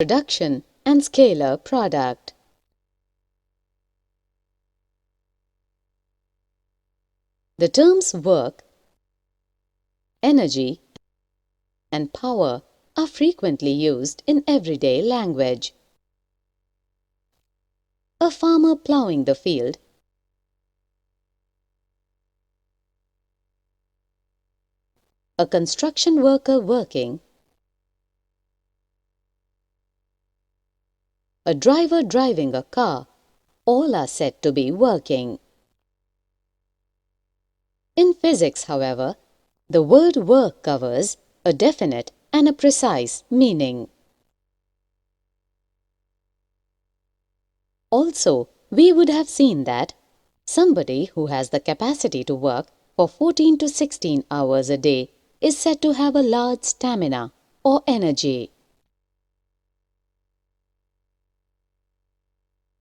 Introduction and scalar product. The terms work, energy, and power are frequently used in everyday language. A farmer plowing the field, a construction worker working, a driver driving a car, all are said to be working. In physics, however, the word work covers a definite and a precise meaning. Also, we would have seen that somebody who has the capacity to work for 14 to 16 hours a day is said to have a large stamina or energy.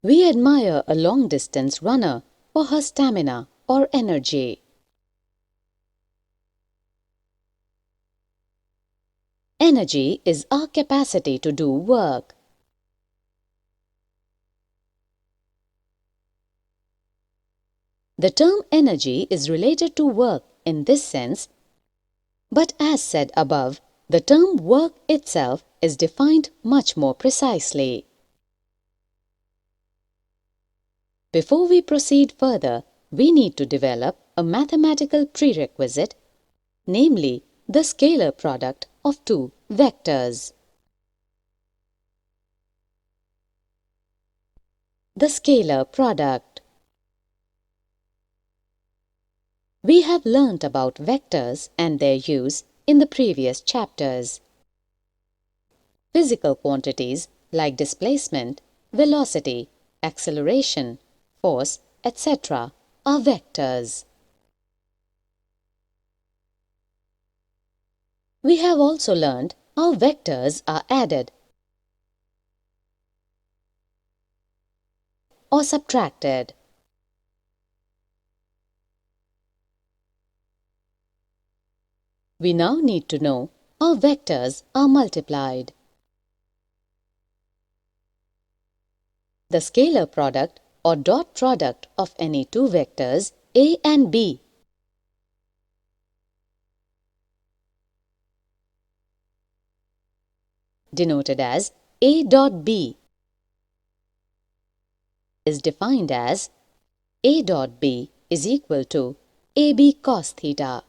We admire a long-distance runner for her stamina or energy. Energy is our capacity to do work. The term energy is related to work in this sense, but as said above, the term work itself is defined much more precisely. Before we proceed further, we need to develop a mathematical prerequisite, namely the scalar product of two vectors. The scalar product. We have learnt about vectors and their use in the previous chapters. Physical quantities like displacement, velocity, acceleration, force, etc. are vectors. We have also learned how vectors are added or subtracted. We now need to know how vectors are multiplied. The scalar product or dot product of any two vectors A and B denoted as A dot B is defined as A dot B is equal to AB cos theta,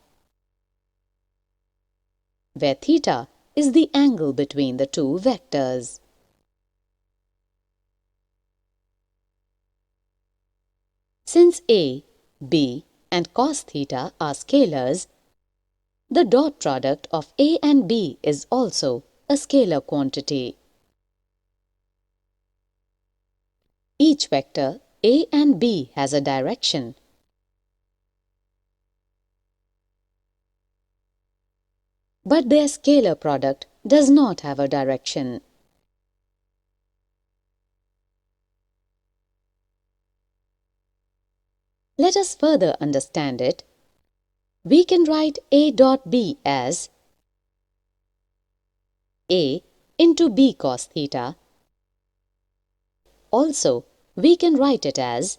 where theta is the angle between the two vectors. Since A, B and cos theta are scalars, the dot product of A and B is also a scalar quantity. Each vector A and B has a direction. But their scalar product does not have a direction. Let us further understand it. We can write A dot B as A into B cos theta. Also, we can write it as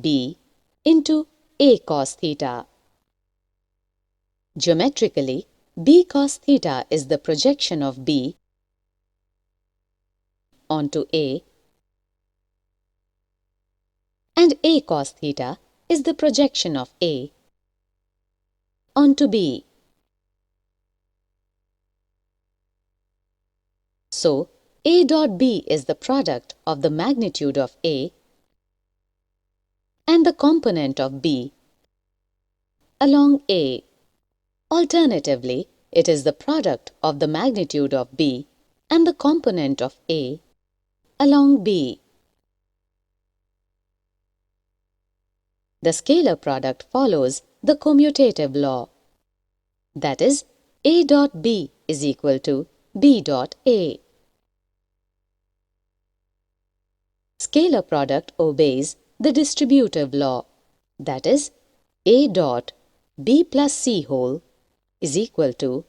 B into A cos theta. Geometrically, B cos theta is the projection of B onto A, and A cos theta is the projection of A onto B. So, A dot B is the product of the magnitude of A and the component of B along A. Alternatively, it is the product of the magnitude of B and the component of A along B. The scalar product follows the commutative law. That is, A dot B is equal to B dot A. Scalar product obeys the distributive law. That is, A dot B plus C whole is equal to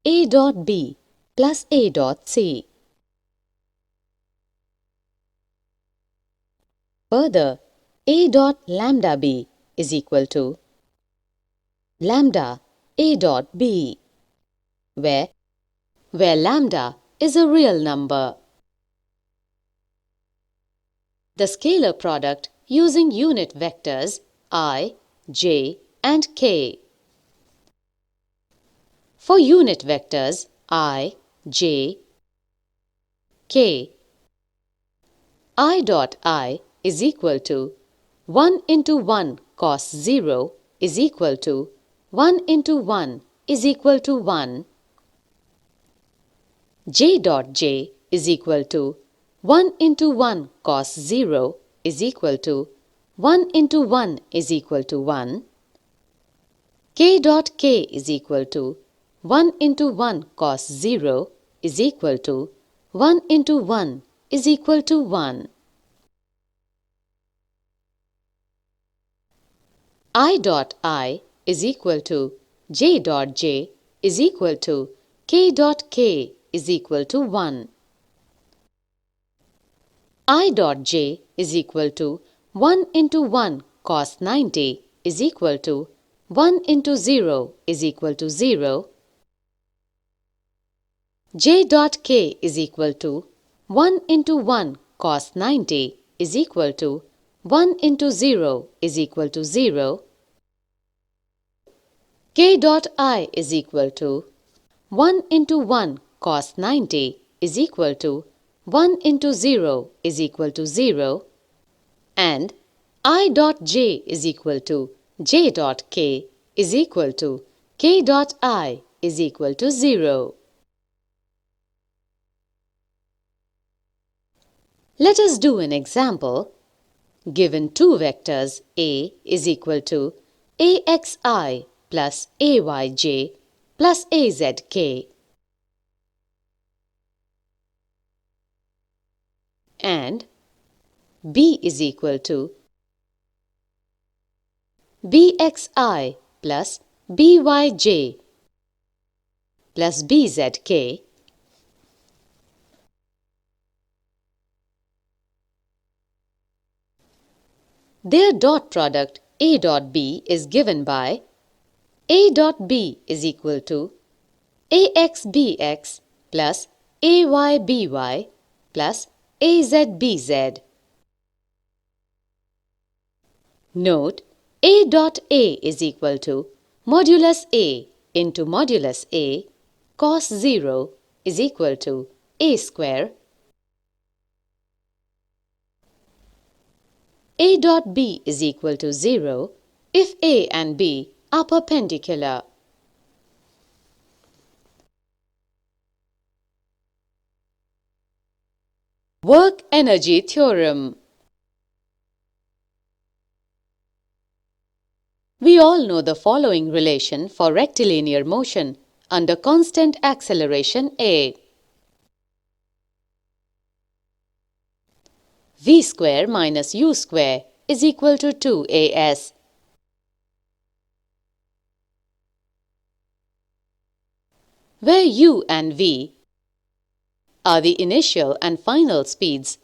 A dot B plus A dot C. Further, A dot lambda B is equal to lambda A dot B, where lambda is a real number. The scalar product using unit vectors I, j and k. For unit vectors I, j, k, I dot I is equal to 1 into 1 cos 0 is equal to 1 into 1 is equal to 1. J dot j is equal to 1 into 1 cos 0 is equal to 1 into 1 is equal to 1. K dot k is equal to 1 into 1 cos 0 is equal to 1 into 1 is equal to 1. I dot I is equal to j dot j is equal to k dot k is equal to 1. I dot j is equal to 1 into 1 cos 90 is equal to 1 into 0 is equal to 0. J dot k is equal to 1 into 1 cos 90 is equal to 1 into 0 is equal to 0. K dot I is equal to 1 into 1 cos 90 is equal to 1 into 0 is equal to 0, and I dot j is equal to j dot k is equal to k dot I is equal to 0. Let us do an example. Given two vectors A is equal to AXI plus AYJ plus AZK and B is equal to BXI plus BYJ plus BZK, their dot product A dot B is given by A dot B is equal to AXBX plus AYBY plus AZBZ. Note, A dot A is equal to modulus A into modulus A cos 0 is equal to A square. A dot B is equal to 0 if A and B are perpendicular. Work energy theorem. We all know the following relation for rectilinear motion under constant acceleration A. V square minus U square is equal to 2AS. Where U and V are the initial and final speeds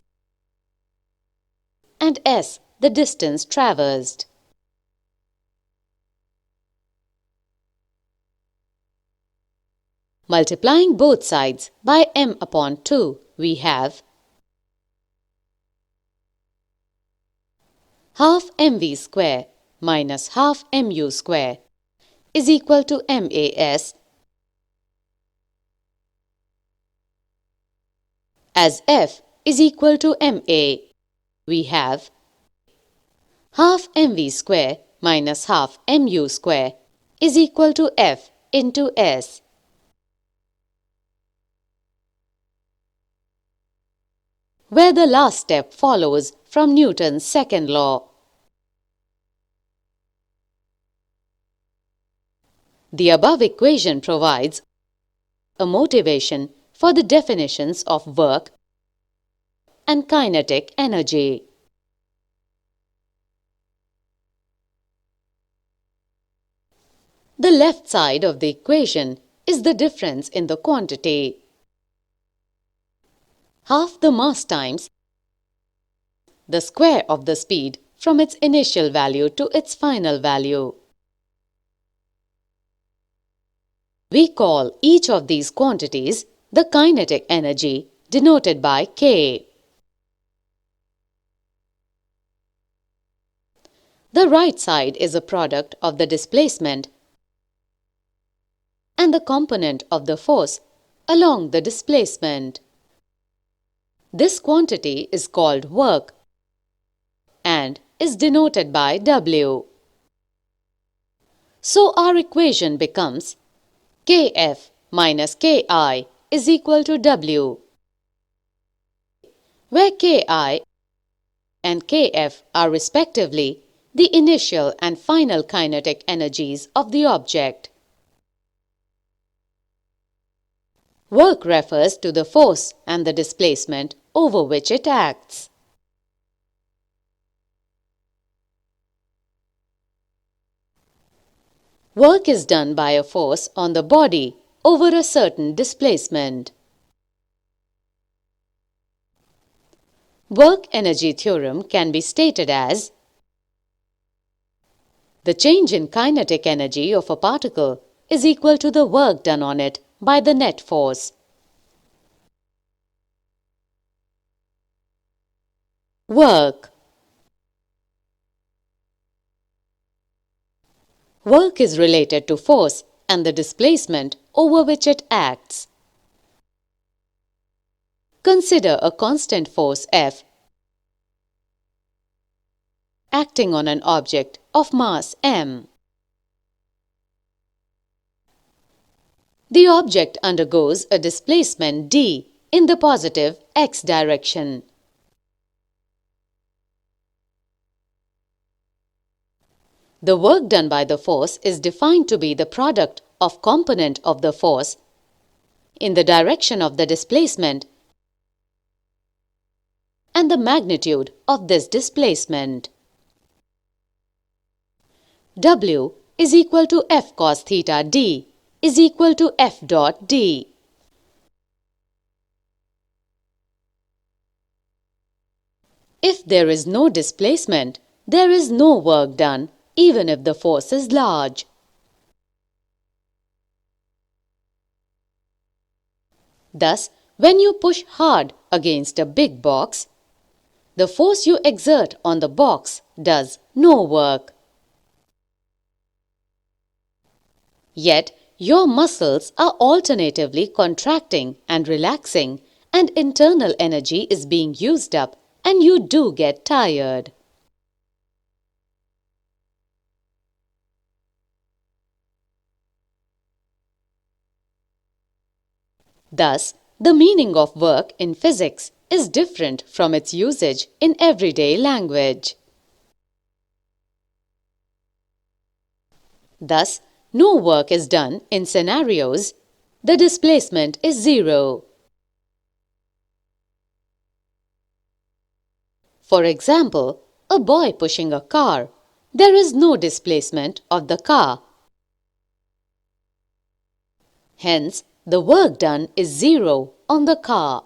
and S the distance traversed. Multiplying both sides by m upon 2, we have half mv square minus half mu square is equal to mas. As F is equal to ma, we have half mv square minus half mu square is equal to F into S. Where the last step follows from Newton's second law. The above equation provides a motivation for the definitions of work and kinetic energy. The left side of the equation is the difference in the quantity. Half the mass times the square of the speed from its initial value to its final value. We call each of these quantities the kinetic energy, denoted by K. The right side is a product of the displacement and the component of the force along the displacement. This quantity is called work and is denoted by W. So our equation becomes Kf minus Ki is equal to W, where Ki and Kf are respectively the initial and final kinetic energies of the object. Work refers to the force and the displacement over which it acts. Work is done by a force on the body over a certain displacement. Work-energy theorem can be stated as the change in kinetic energy of a particle is equal to the work done on it by the net force. Work. Work is related to force and the displacement over which it acts. Consider a constant force F acting on an object of mass m. The object undergoes a displacement d in the positive x direction. The work done by the force is defined to be the product of component of the force in the direction of the displacement and the magnitude of this displacement. W is equal to F cos theta d is equal to F dot d. If there is no displacement, there is no work done even if the force is large. Thus, when you push hard against a big box, the force you exert on the box does no work. Yet, your muscles are alternatively contracting and relaxing, and internal energy is being used up, and you do get tired. Thus, the meaning of work in physics is different from its usage in everyday language. Thus, no work is done in scenarios the displacement is zero. For example, a boy pushing a car. There is no displacement of the car. Hence, the work done is zero on the car.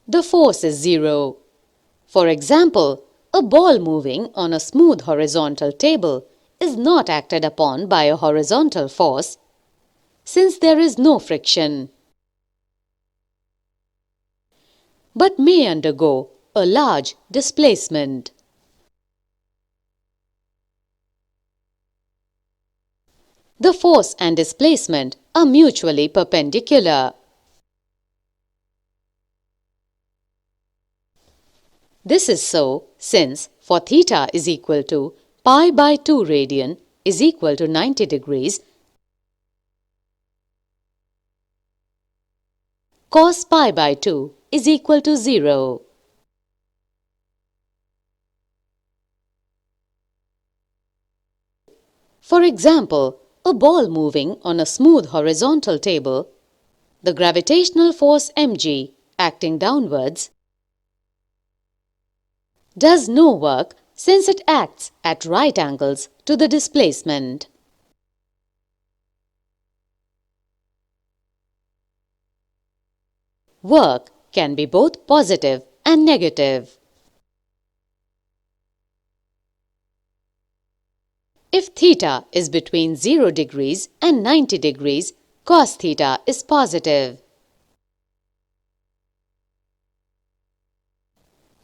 The force is zero. For example, a ball moving on a smooth horizontal table is not acted upon by a horizontal force, since there is no friction, but may undergo a large displacement. The force and displacement are mutually perpendicular. This is so since for theta is equal to pi by 2 radian is equal to 90 degrees, cos pi by 2 is equal to 0. For example, a ball moving on a smooth horizontal table, the gravitational force mg acting downwards does no work since it acts at right angles to the displacement. work can be both positive and negative. If theta is between 0 degrees and 90 degrees, cos theta is positive.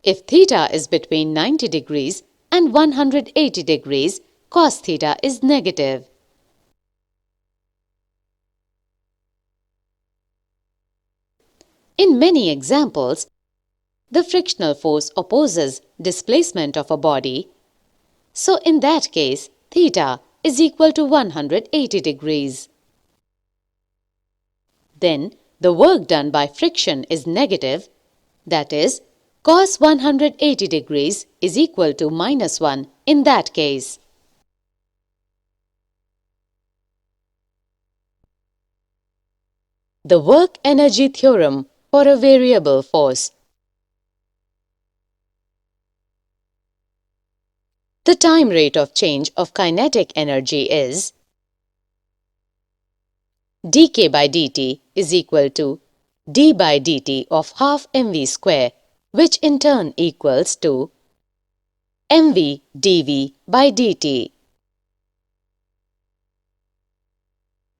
If theta is between 90 degrees and 180 degrees, cos theta is negative. In many examples, the frictional force opposes displacement of a body. So in that case, theta is equal to 180 degrees. Then the work done by friction is negative, that is, cos 180 degrees is equal to -1 in that case. The work-energy theorem for a variable force. The time rate of change of kinetic energy is dk by dt is equal to d by dt of half mv square, which in turn equals to mv dv by dt.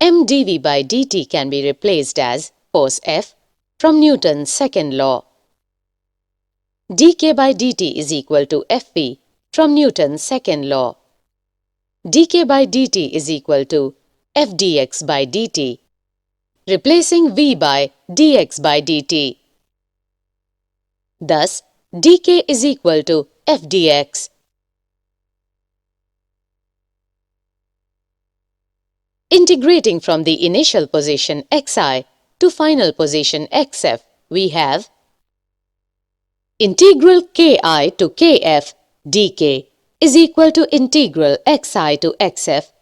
m dv by dt can be replaced as force F from Newton's second law. dk by dt is equal to Fv from Newton's second law. dk by dt is equal to F dx by dt, replacing v by dx by dt. Thus, dk is equal to F dx. Integrating from the initial position xi to final position xf, we have integral ki to kf dk is equal to integral xi to xf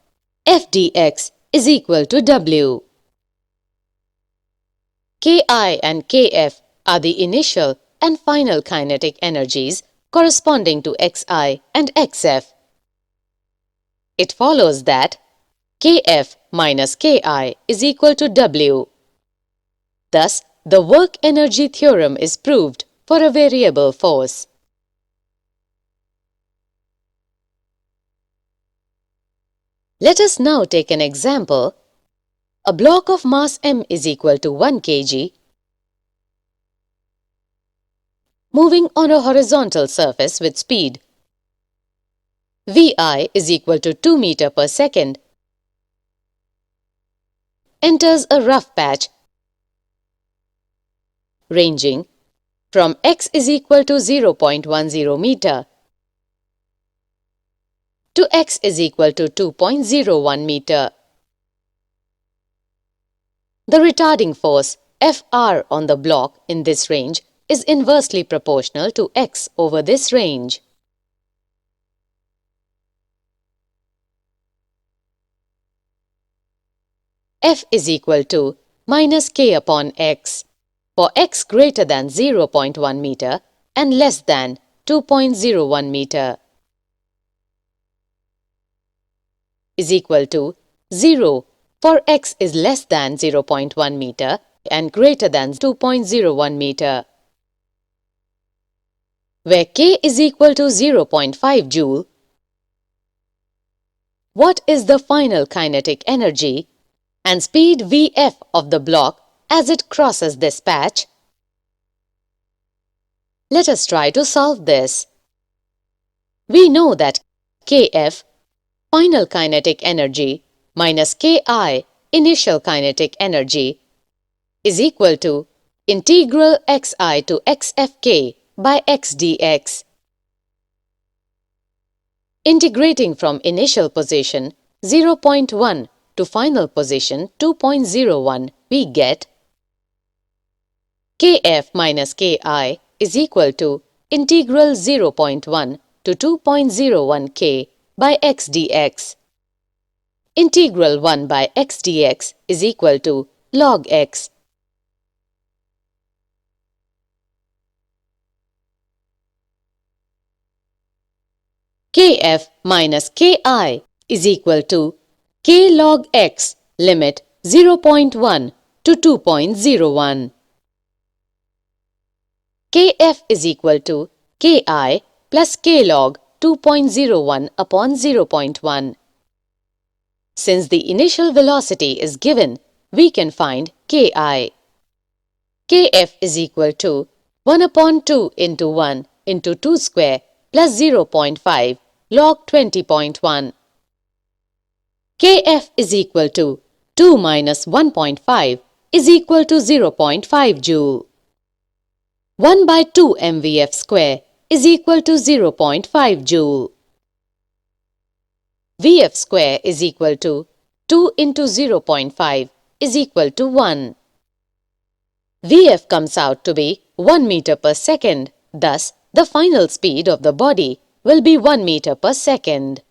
f dx is equal to w. Ki and kf are the initial and final kinetic energies corresponding to xi and xf. It follows that kf minus ki is equal to w. Thus, the work-energy theorem is proved for a variable force. Let us now take an example. A block of mass m is equal to 1 kg moving on a horizontal surface with speed vi is equal to 2 meter per second, enters a rough patch ranging from x is equal to 0.10 meter to x is equal to 2.01 meter. The retarding force Fr on the block in this range is inversely proportional to x over this range. F is equal to minus k upon x for x greater than 0.1 meter and less than 2.01 meter is equal to 0 for x is less than 0.1 meter and greater than 2.01 meter, where k is equal to 0.5 joule. What is the final kinetic energy and speed Vf of the block as it crosses this patch? Let us try to solve this. We know that Kf, final kinetic energy, minus Ki, initial kinetic energy, is equal to integral xi to xfk by x dx. Integrating from initial position 0.1 to final position 2.01, we get Kf minus Ki is equal to integral 0.1 to 2.01 k by x dx. Integral 1 by x dx is equal to log x. Kf minus Ki is equal to k log x limit 0.1 to 2.01. Kf is equal to Ki plus K log 2.01 upon 0.1. Since the initial velocity is given, we can find Ki. Kf is equal to 1 upon 2 into 1 into 2 square plus 0.5 log 20.1. Kf is equal to 2 minus 1.5 is equal to 0.5 joule. 1 by 2 mvf square is equal to 0.5 joule. Vf square is equal to 2 into 0.5 is equal to 1. Vf comes out to be 1 meter per second. Thus, the final speed of the body will be 1 meter per second.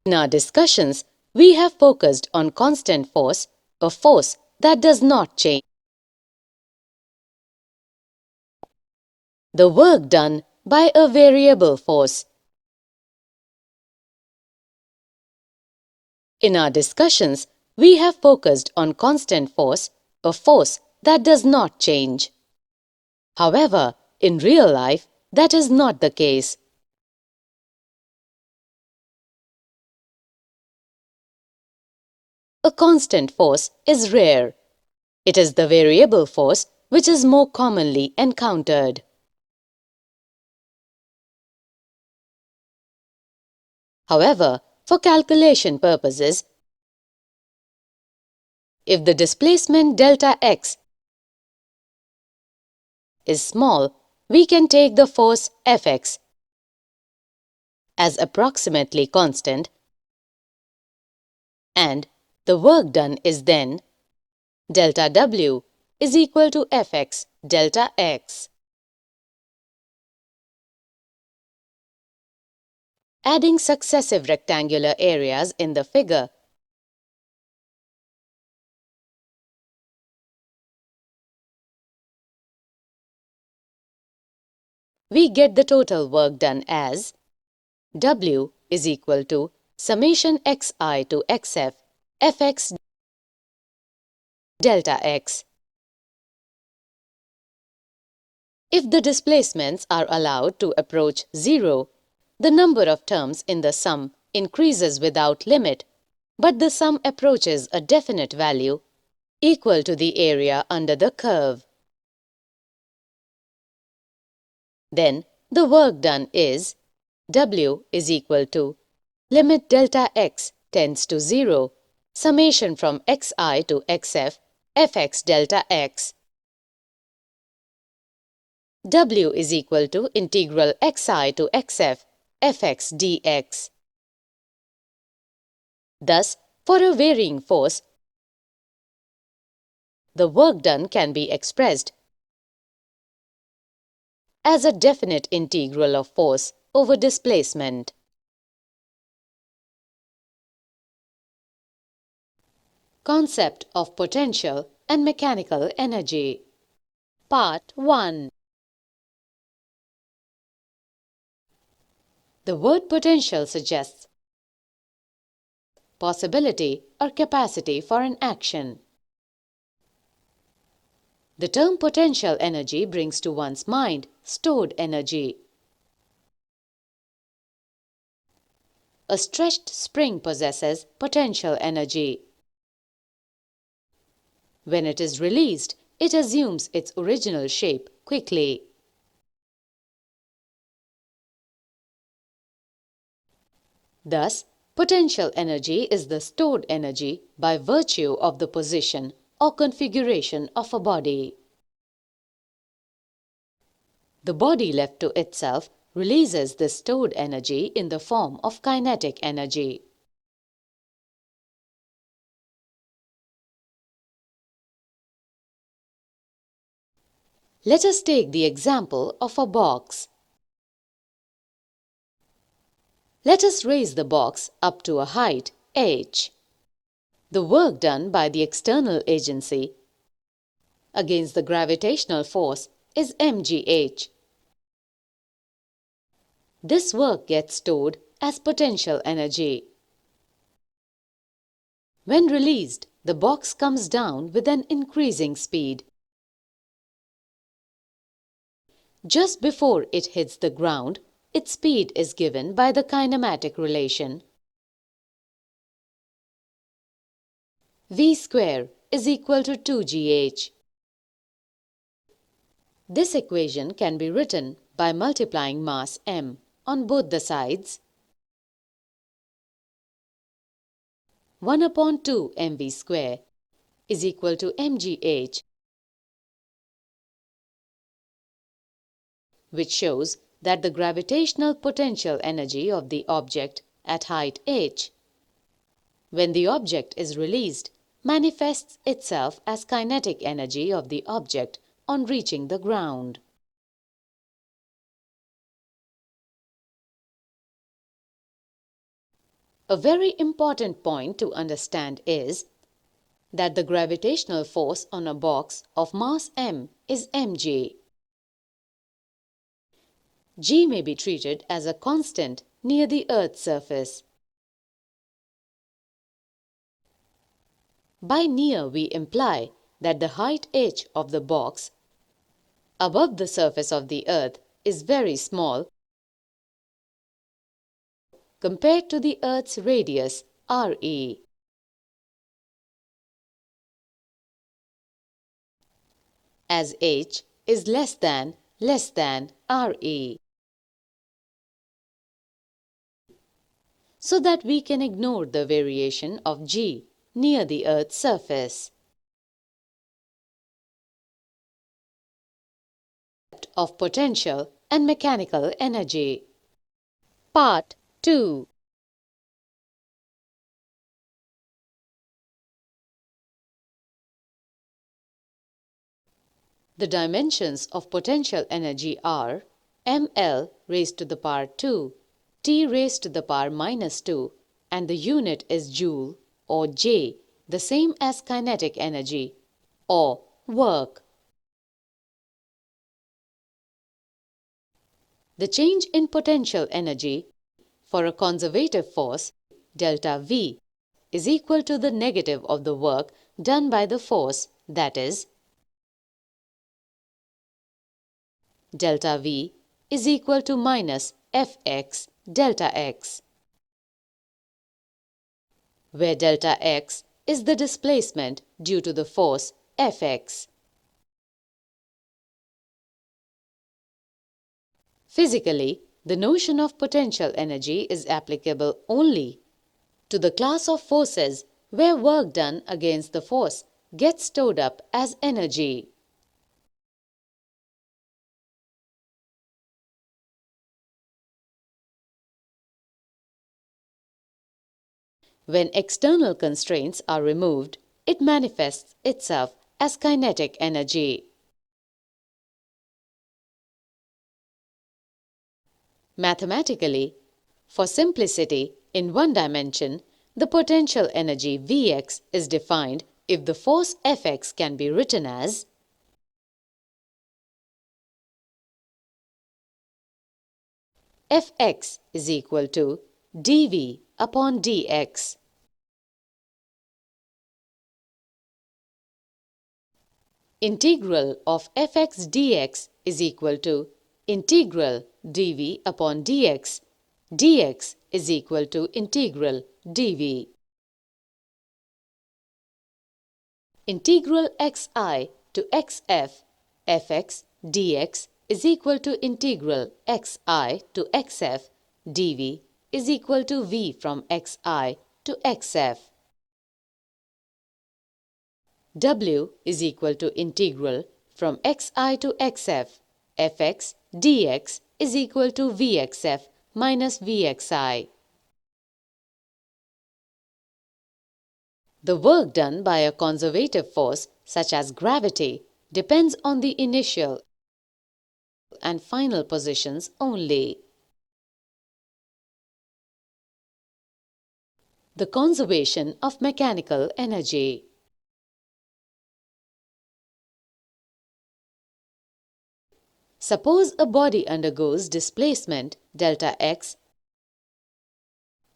In our discussions, we have focused on constant force, a force that does not change. The work done by a variable force. In our discussions, we have focused on constant force, a force that does not change. However, in real life, that is not the case. A constant force is rare. It is the variable force which is more commonly encountered. However, for calculation purposes, if the displacement delta x is small, we can take the force Fx as approximately constant, and the work done is then delta W is equal to Fx delta x. Adding successive rectangular areas in the figure, we get the total work done as W is equal to summation xi to xf Fx delta x. If the displacements are allowed to approach zero, the number of terms in the sum increases without limit, but the sum approaches a definite value equal to the area under the curve. Then the work done is W is equal to limit delta x tends to 0, summation from xi to xf Fx delta x. W is equal to integral xi to xf Fx dx. Thus, for a varying force, the work done can be expressed as a definite integral of force over displacement. Concept of potential and mechanical energy. Part 1. The word potential suggests possibility or capacity for an action. The term potential energy brings to one's mind stored energy. A stretched spring possesses potential energy. When it is released, it assumes its original shape quickly. Thus, potential energy is the stored energy by virtue of the position or configuration of a body. The body left to itself releases this stored energy in the form of kinetic energy. Let us take the example of a box. Let us raise the box up to a height h. The work done by the external agency against the gravitational force is mgh. This work gets stored as potential energy. When released, the box comes down with an increasing speed. Just before it hits the ground, its speed is given by the kinematic relation. V square is equal to 2gh. This equation can be written by multiplying mass m on both the sides. 1 upon 2 mv square is equal to mgh, which shows that the gravitational potential energy of the object at height h, when the object is released, manifests itself as kinetic energy of the object on reaching the ground. A very important point to understand is that the gravitational force on a box of mass m is mg. G may be treated as a constant near the Earth's surface. By near we imply that the height h of the box above the surface of the Earth is very small compared to the Earth's radius re. As h is less than re. So that we can ignore the variation of g near the Earth's surface. Of potential and mechanical energy. Part 2. The dimensions of potential energy are ml raised to the power 2, T raised to the power minus 2, and the unit is joule or J, the same as kinetic energy or work. The change in potential energy for a conservative force, delta V, is equal to the negative of the work done by the force, that is, delta V is equal to minus Fx delta x, where delta x is the displacement due to the force Fx. Physically, the notion of potential energy is applicable only to the class of forces where work done against the force gets stored up as energy. When external constraints are removed, it manifests itself as kinetic energy. Mathematically, for simplicity, in one dimension, the potential energy Vx is defined if the force Fx can be written as Fx is equal to dV upon dx. Integral of Fx dx is equal to integral dV upon dx. Dx is equal to integral dV. Integral xi to xf Fx dx is equal to integral xi to xf dV is equal to V from xi to xf. W is equal to integral from xi to xf Fx dx is equal to Vxf minus Vxi. The work done by a conservative force such as gravity depends on the initial and final positions only. The conservation of mechanical energy. Suppose a body undergoes displacement delta x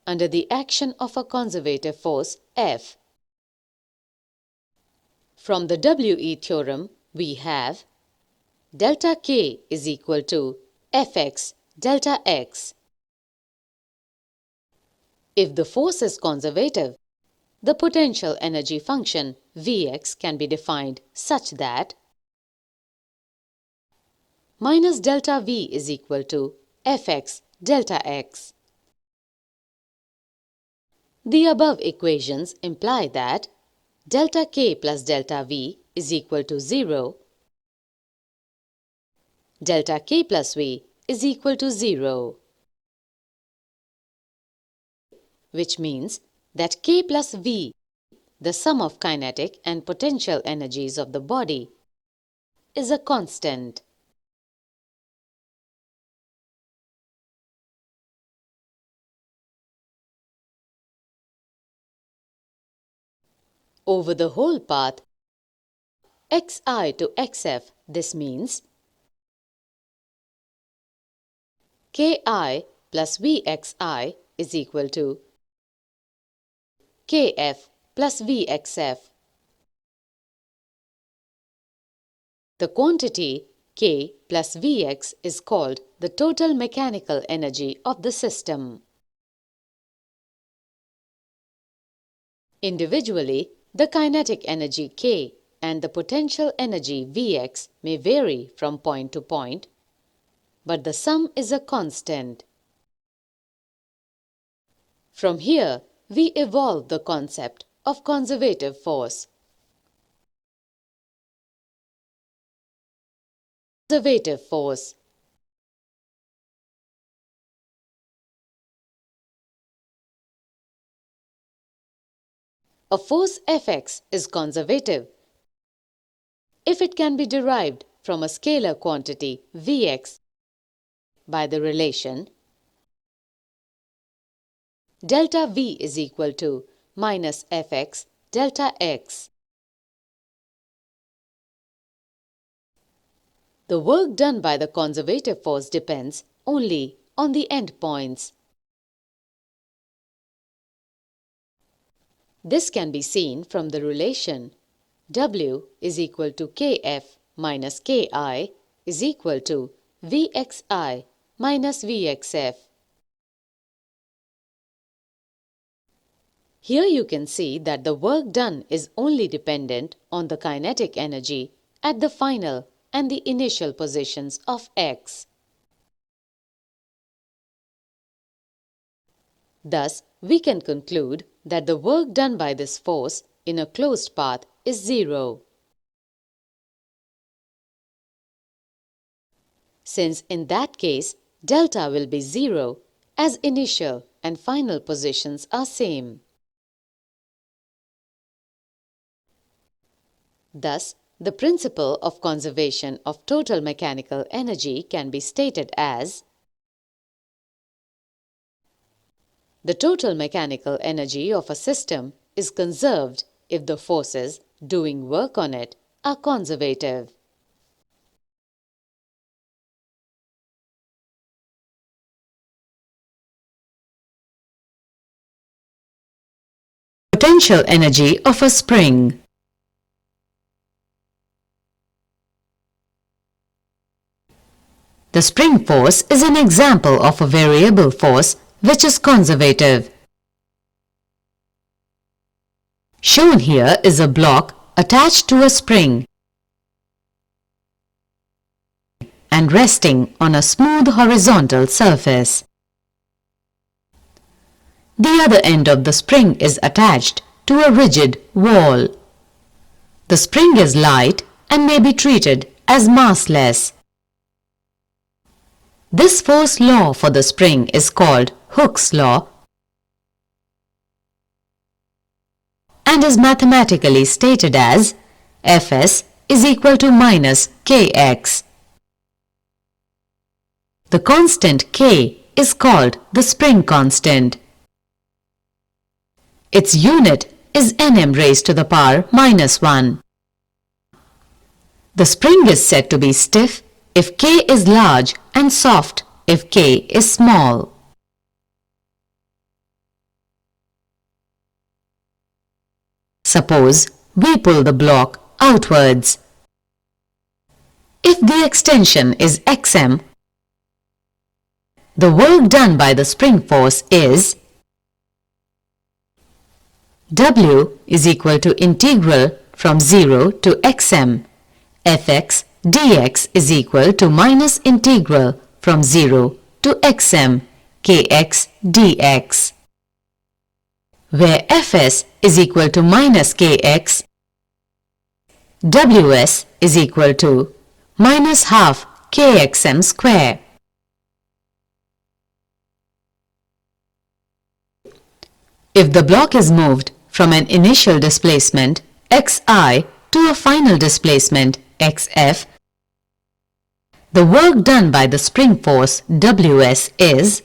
under the action of a conservative force F. From the WE theorem, we have delta K is equal to Fx delta x. If the force is conservative, the potential energy function Vx can be defined such that minus delta V is equal to Fx delta x. The above equations imply that delta K plus delta V is equal to 0, delta K plus V is equal to 0, which means that K plus V, the sum of kinetic and potential energies of the body, is a constant. Over the whole path xi to xf, this means Ki plus Vxi is equal to Kf plus Vxf. The quantity K plus Vx is called the total mechanical energy of the system. Individually, the kinetic energy K and the potential energy Vx may vary from point to point, but the sum is a constant. From here, we evolve the concept of conservative force. Conservative force. A force Fx is conservative if it can be derived from a scalar quantity Vx by the relation delta V is equal to minus Fx delta x. The work done by the conservative force depends only on the endpoints. This can be seen from the relation W is equal to Kf minus Ki is equal to Vxi minus Vxf. Here you can see that the work done is only dependent on the kinetic energy at the final and the initial positions of x. Thus, we can conclude that the work done by this force in a closed path is 0. Since in that case, delta will be 0 as initial and final positions are same. Thus, the principle of conservation of total mechanical energy can be stated as the total mechanical energy of a system is conserved if the forces doing work on it are conservative. Potential energy of a spring. The spring force is an example of a variable force which is conservative. Shown here is a block attached to a spring and resting on a smooth horizontal surface. The other end of the spring is attached to a rigid wall. The spring is light and may be treated as massless. This force law for the spring is called Hooke's law and is mathematically stated as Fs is equal to minus Kx. The constant K is called the spring constant. Its unit is Nm raised to the power minus 1. The spring is said to be stiff if K is large and soft if K is small. Suppose we pull the block outwards. If the extension is xm, the work done by the spring force is W is equal to integral from 0 to xm. Fx dx is equal to minus integral from 0 to xm kx dx, where Fs is equal to minus kx, Ws is equal to minus half kxm square. If the block is moved from an initial displacement xi to a final displacement xf, the work done by the spring force Ws is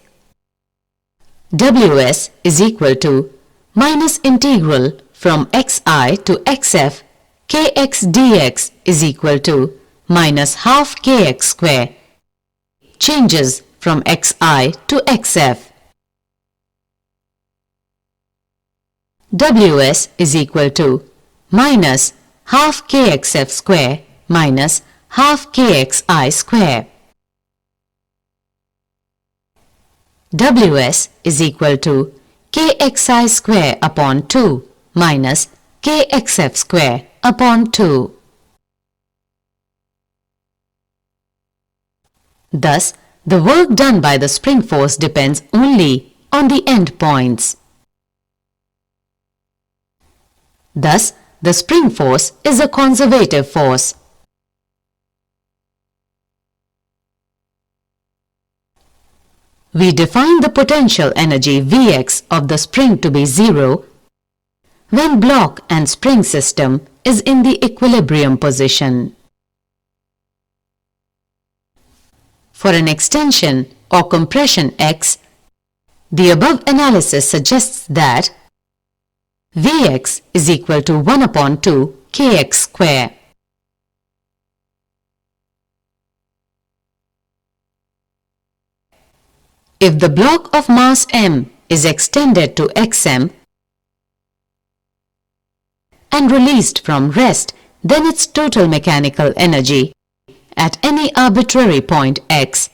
equal to minus integral from xi to xf kx dx is equal to minus half kx square, changes from xi to xf. Ws is equal to minus half kxf square minus half kxi square. Ws is equal to kxi square upon 2 minus kxf square upon 2. Thus, the work done by the spring force depends only on the end points. Thus, the spring force is a conservative force. We define the potential energy Vx of the spring to be 0 when block and spring system is in the equilibrium position. For an extension or compression x, the above analysis suggests that Vx is equal to 1 upon 2 kx square. If the block of mass m is extended to xm and released from rest, then its total mechanical energy at any arbitrary point x,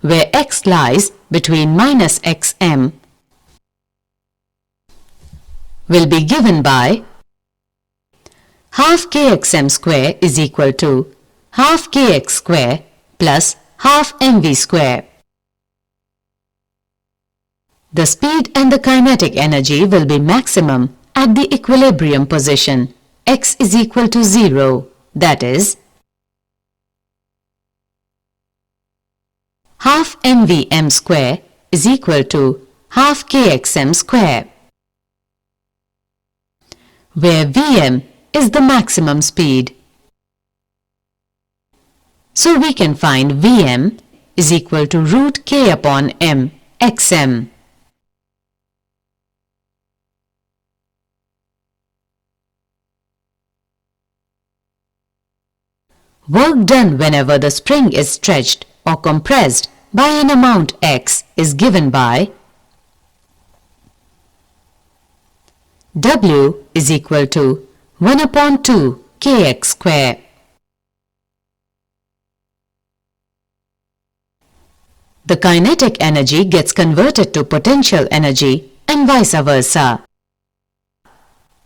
where x lies between minus xm, will be given by half kxm square is equal to half kx square plus half mv square. The speed and the kinetic energy will be maximum at the equilibrium position x is equal to 0, that is, half mvm square is equal to half kxm square, where Vm is the maximum speed. So we can find Vm is equal to root k upon m xm. Work done whenever the spring is stretched or compressed by an amount x is given by W is equal to 1 upon 2 kx square. The kinetic energy gets converted to potential energy and vice versa.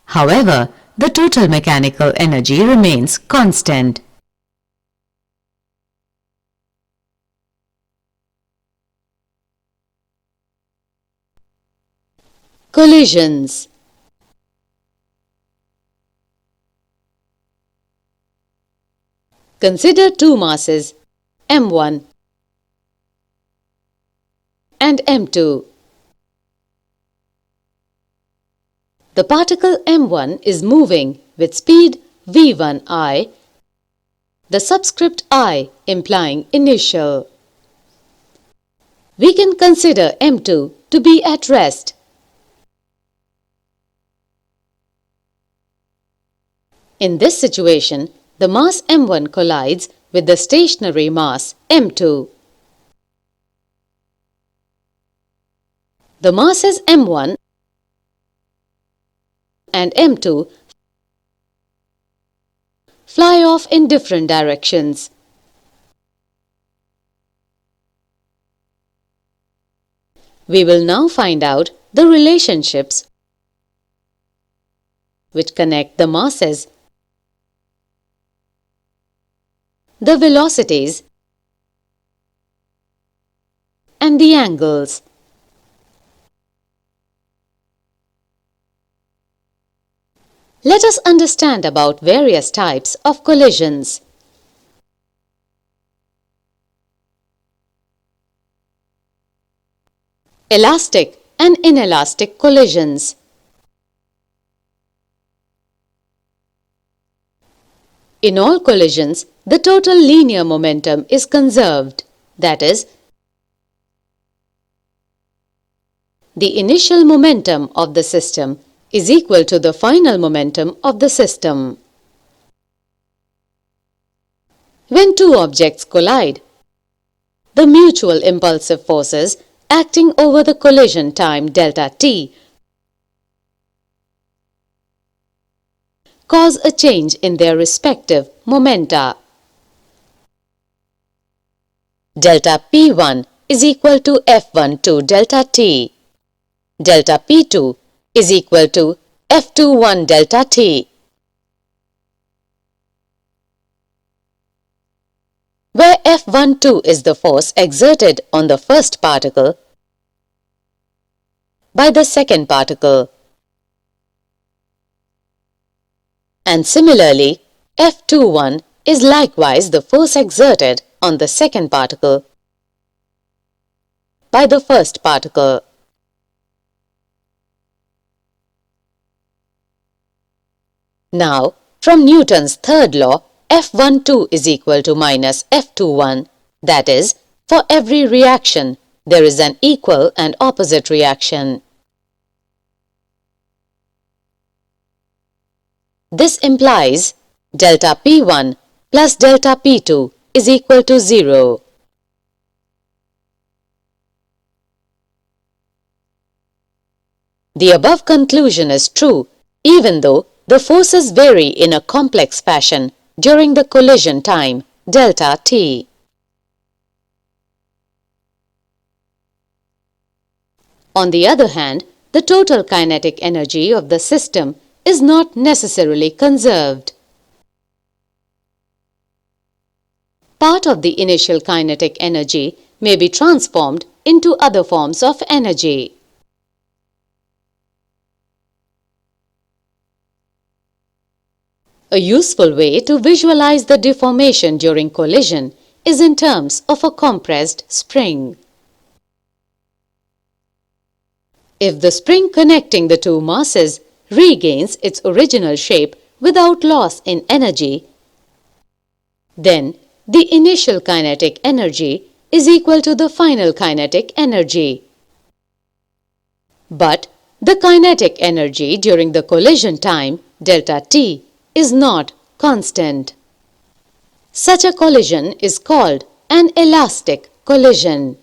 However, the total mechanical energy remains constant. Collisions. Consider two masses m1 and m2. The particle m1 is moving with speed v1I, the subscript I implying initial. We can consider m2 to be at rest. In this situation, the mass m1 collides with the stationary mass m2. The masses m1 and m2 fly off in different directions. We will now find out the relationships which connect the masses, the velocities, and the angles. Let us understand about various types of collisions. Elastic and inelastic collisions. In all collisions, the total linear momentum is conserved. That is, the initial momentum of the system is equal to the final momentum of the system. When two objects collide, the mutual impulsive forces acting over the collision time delta t cause a change in their respective momenta. Delta P1 is equal to F12 delta t. Delta P2 is equal to F21 delta t. Where F12 is the force exerted on the first particle by the second particle, and similarly F21 is likewise the force exerted on the second particle by the first particle. Now, from Newton's third law, F12 is equal to minus F21. That is, for every reaction, there is an equal and opposite reaction. This implies delta P1 plus delta P2 is equal to 0. The above conclusion is true even though the forces vary in a complex fashion during the collision time delta t. On the other hand, the total kinetic energy of the system is not necessarily conserved. Part of the initial kinetic energy may be transformed into other forms of energy. A useful way to visualize the deformation during collision is in terms of a compressed spring. If the spring connecting the two masses regains its original shape without loss in energy, then the initial kinetic energy is equal to the final kinetic energy. But the kinetic energy during the collision time delta t is not constant. Such a collision is called an elastic collision.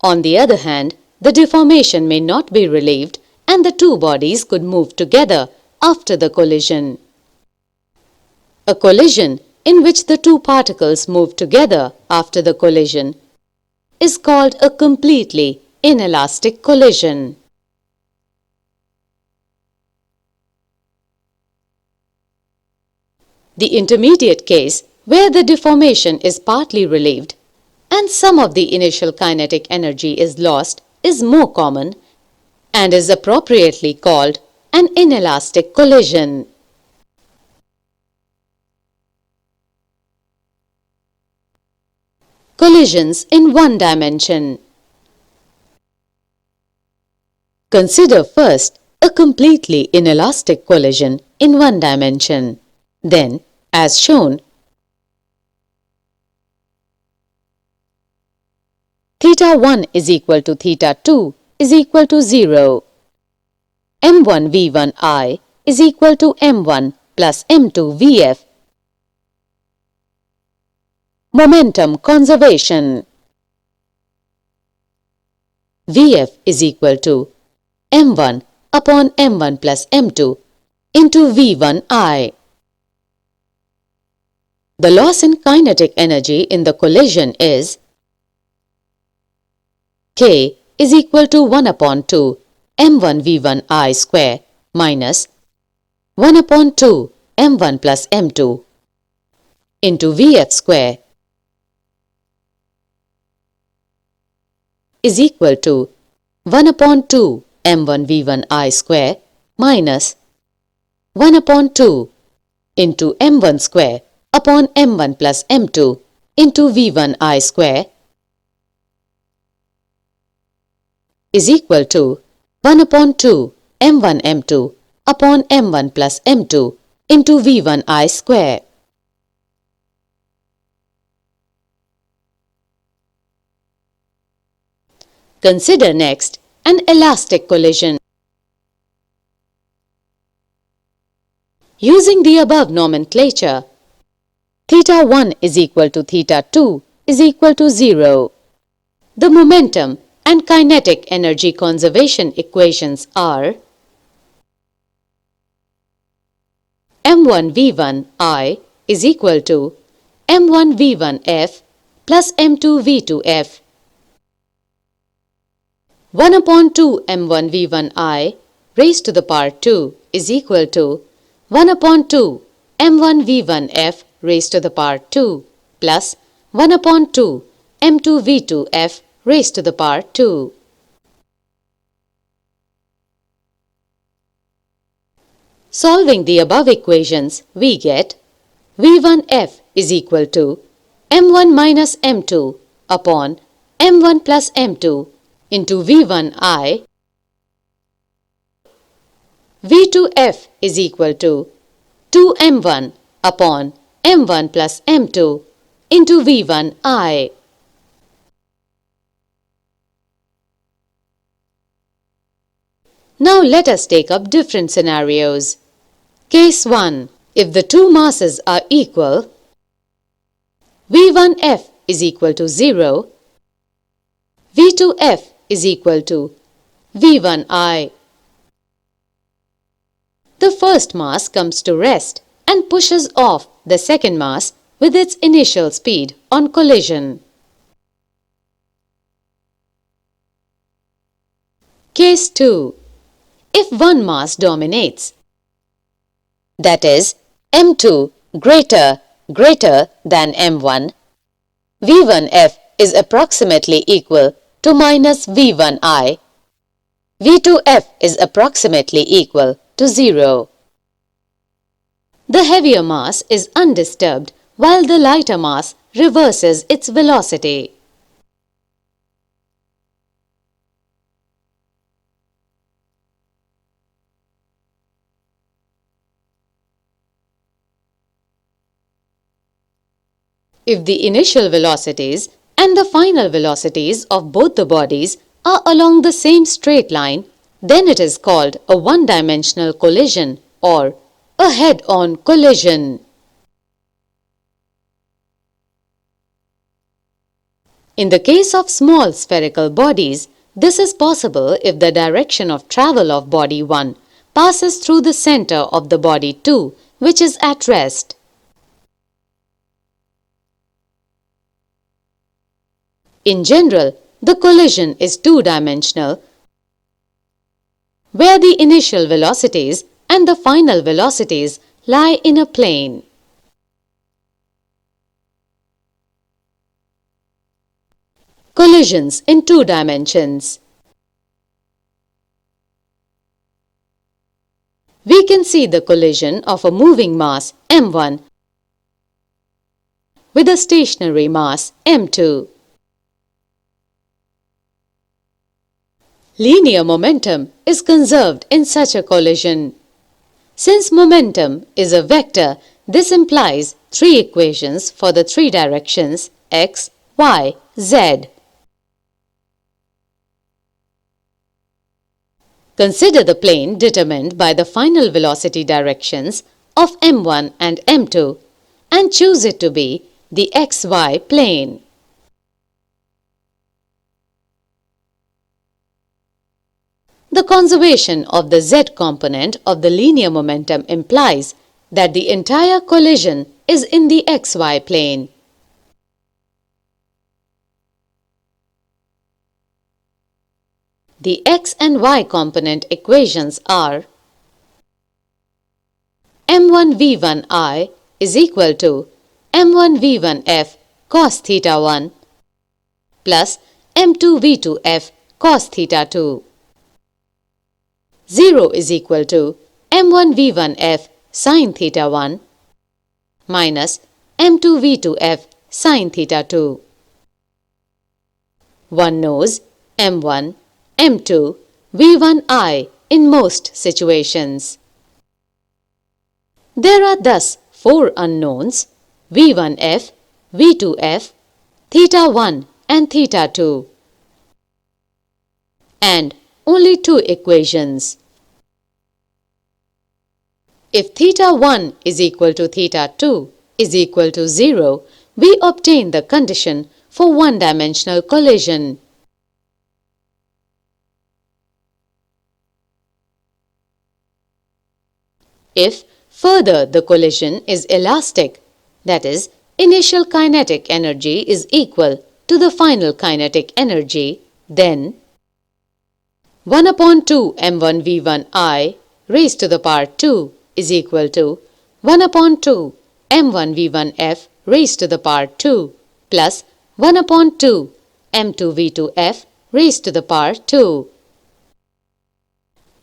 On the other hand, the deformation may not be relieved and the two bodies could move together after the collision. A collision in which the two particles move together after the collision is called a completely inelastic collision. The intermediate case, where the deformation is partly relieved and some of the initial kinetic energy is lost, is more common and is appropriately called an inelastic collision. Collisions in one dimension. Consider first a completely inelastic collision in one dimension. Then, as shown, theta 1 is equal to theta 2 is equal to 0. m1 v1I is equal to m1 plus m2 vf. Momentum conservation. Vf is equal to m1 upon m1 plus m2 into v1I. The loss in kinetic energy in the collision is K is equal to 1 upon 2 m1 v1I square minus 1 upon 2 m1 plus m2 into vf square is equal to 1 upon 2 m1 v1I square minus 1 upon 2 into m1 square upon m1 plus m2 into v1I square is equal to 1 upon 2 m1 m2 upon m1 plus m2 into v1I square. Consider next an elastic collision. Using the above nomenclature, theta 1 is equal to theta 2 is equal to 0. The momentum and kinetic energy conservation equations are m1 v1 I is equal to m1 v1 F plus m2 v2 F. 1 upon 2 m1 v1 I raised to the power 2 is equal to 1 upon 2 m1 v1 F raised to the power 2 plus 1 upon 2 m2 v2 F raised to the power 2. Solving the above equations, we get v1F is equal to m1 minus m2 upon m1 plus m2 into v1I. v2F is equal to 2m1 upon m1 plus m2 into v1I. Now let us take up different scenarios. Case 1. If the two masses are equal, v1F is equal to 0, v2F is equal to v1I. The first mass comes to rest and pushes off the second mass with its initial speed on collision. Case 2. If one mass dominates, that is, m2 greater than m1, v1F is approximately equal to minus v1I, v2F is approximately equal to 0. The heavier mass is undisturbed while the lighter mass reverses its velocity. If the initial velocities and the final velocities of both the bodies are along the same straight line, then it is called a one-dimensional collision or a head-on collision. In the case of small spherical bodies, this is possible if the direction of travel of body 1 passes through the center of the body 2, which is at rest. In general, the collision is two-dimensional, where the initial velocities and the final velocities lie in a plane. Collisions in two dimensions. We can see the collision of a moving mass m1 with a stationary mass m2. Linear momentum is conserved in such a collision. Since momentum is a vector, this implies three equations for the three directions x, y, z. Consider the plane determined by the final velocity directions of m1 and m2 and choose it to be the xy plane. The conservation of the z component of the linear momentum implies that the entire collision is in the xy plane. The x and y component equations are m1v1i is equal to m1v1f cos theta 1 plus m2v2f cos theta 2. 0 is equal to m1v1f sin theta 1 minus m2v2f sin theta 2. One knows m1, m2, v1i in most situations. There are thus four unknowns v1f, v2f, theta 1 and theta 2, and only two equations. If theta 1 is equal to theta 2 is equal to 0, we obtain the condition for one-dimensional collision. If further the collision is elastic, that is, initial kinetic energy is equal to the final kinetic energy, then 1 upon 2 m1v1i raised to the power 2 is equal to 1 upon 2 m1v1f raised to the power 2 plus 1 upon 2 m2v2f raised to the power 2.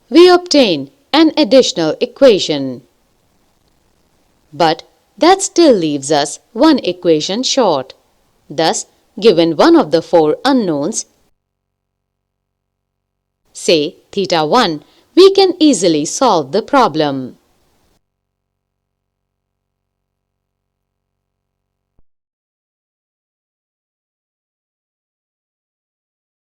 We obtain an additional equation. But that still leaves us one equation short. Thus, given one of the four unknowns, say theta 1, we can easily solve the problem.